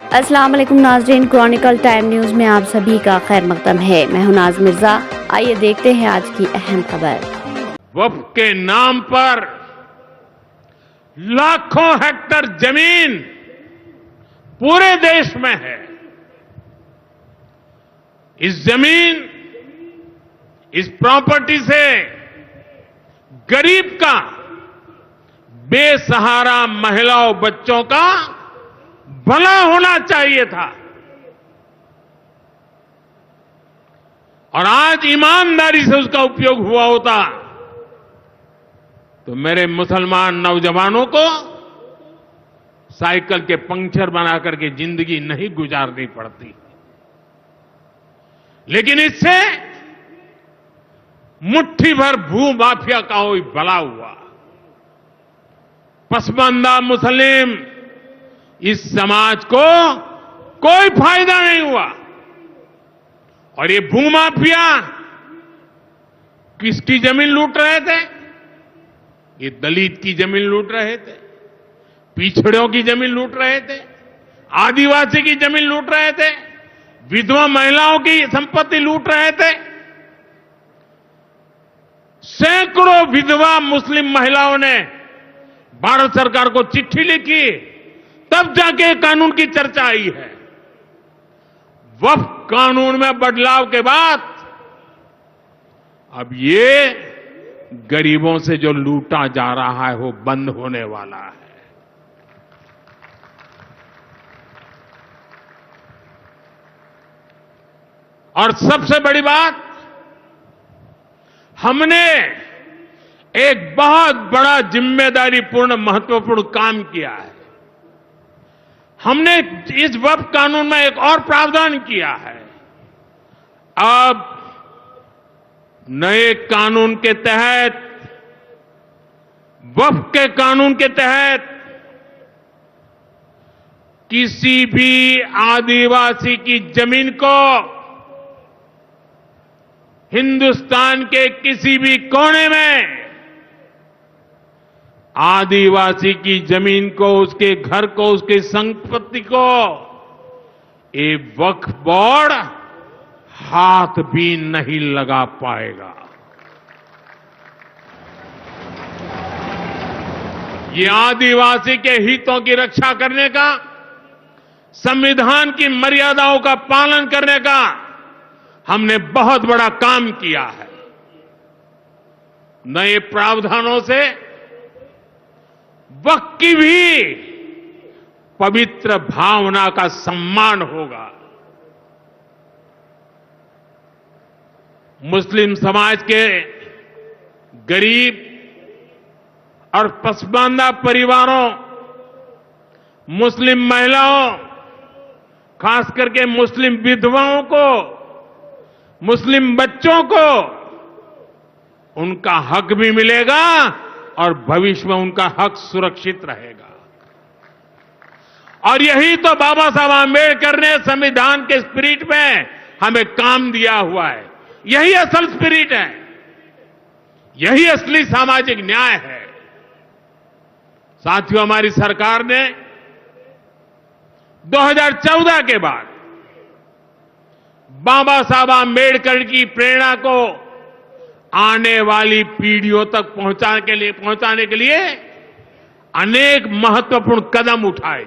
अस्सलाम वालेकुम नाज़रीन, क्रॉनिकल टाइम न्यूज़ में आप सभी का खैर मकदम है। मैं हूं नाज मिर्जा। आइए देखते हैं आज की अहम खबर। वक्फ के नाम पर लाखों हेक्टर जमीन पूरे देश में है। इस जमीन, इस प्रॉपर्टी से गरीब का, बेसहारा महिलाओं बच्चों का भला होना चाहिए था। और आज ईमानदारी से उसका उपयोग हुआ होता तो मेरे मुसलमान नौजवानों को साइकिल के पंक्चर बनाकर के जिंदगी नहीं गुजारनी पड़ती। लेकिन इससे मुट्ठी भर भू माफिया का कोई भला हुआ। पसमानदा मुस्लिम इस समाज को कोई फायदा नहीं हुआ। और ये भूमाफिया किसकी जमीन लूट रहे थे? ये दलित की जमीन लूट रहे थे, पिछड़ों की जमीन लूट रहे थे, आदिवासी की जमीन लूट रहे थे, विधवा महिलाओं की संपत्ति लूट रहे थे। सैकड़ों विधवा मुस्लिम महिलाओं ने भारत सरकार को चिट्ठी लिखी, तब जाके कानून की चर्चा आई है। वक्फ कानून में बदलाव के बाद अब ये गरीबों से जो लूटा जा रहा है वो बंद होने वाला है। और सबसे बड़ी बात, हमने एक बहुत बड़ा जिम्मेदारीपूर्ण महत्वपूर्ण काम किया है। हमने इस वक्फ कानून में एक और प्रावधान किया है। अब नए कानून के तहत, वक्फ के कानून के तहत, किसी भी आदिवासी की जमीन को हिंदुस्तान के किसी भी कोने में आदिवासी की जमीन को, उसके घर को, उसकी संपत्ति को ये वक्फ बोर्ड हाथ भी नहीं लगा पाएगा। ये आदिवासी के हितों की रक्षा करने का, संविधान की मर्यादाओं का पालन करने का हमने बहुत बड़ा काम किया है। नए प्रावधानों से वक्फ की भी पवित्र भावना का सम्मान होगा। मुस्लिम समाज के गरीब और पसमानदा परिवारों, मुस्लिम महिलाओं, खास करके मुस्लिम विधवाओं को, मुस्लिम बच्चों को उनका हक भी मिलेगा और भविष्य में उनका हक सुरक्षित रहेगा। और यही तो बाबा साहब आंबेडकर ने संविधान के स्पिरिट में हमें काम दिया हुआ है। यही असल स्पिरिट है, यही असली सामाजिक न्याय है। साथियों, हमारी सरकार ने 2014 के बाद बाबा साहब आंबेडकर की प्रेरणा को आने वाली पीढ़ियों तक पहुंचाने के लिए अनेक महत्वपूर्ण कदम उठाए।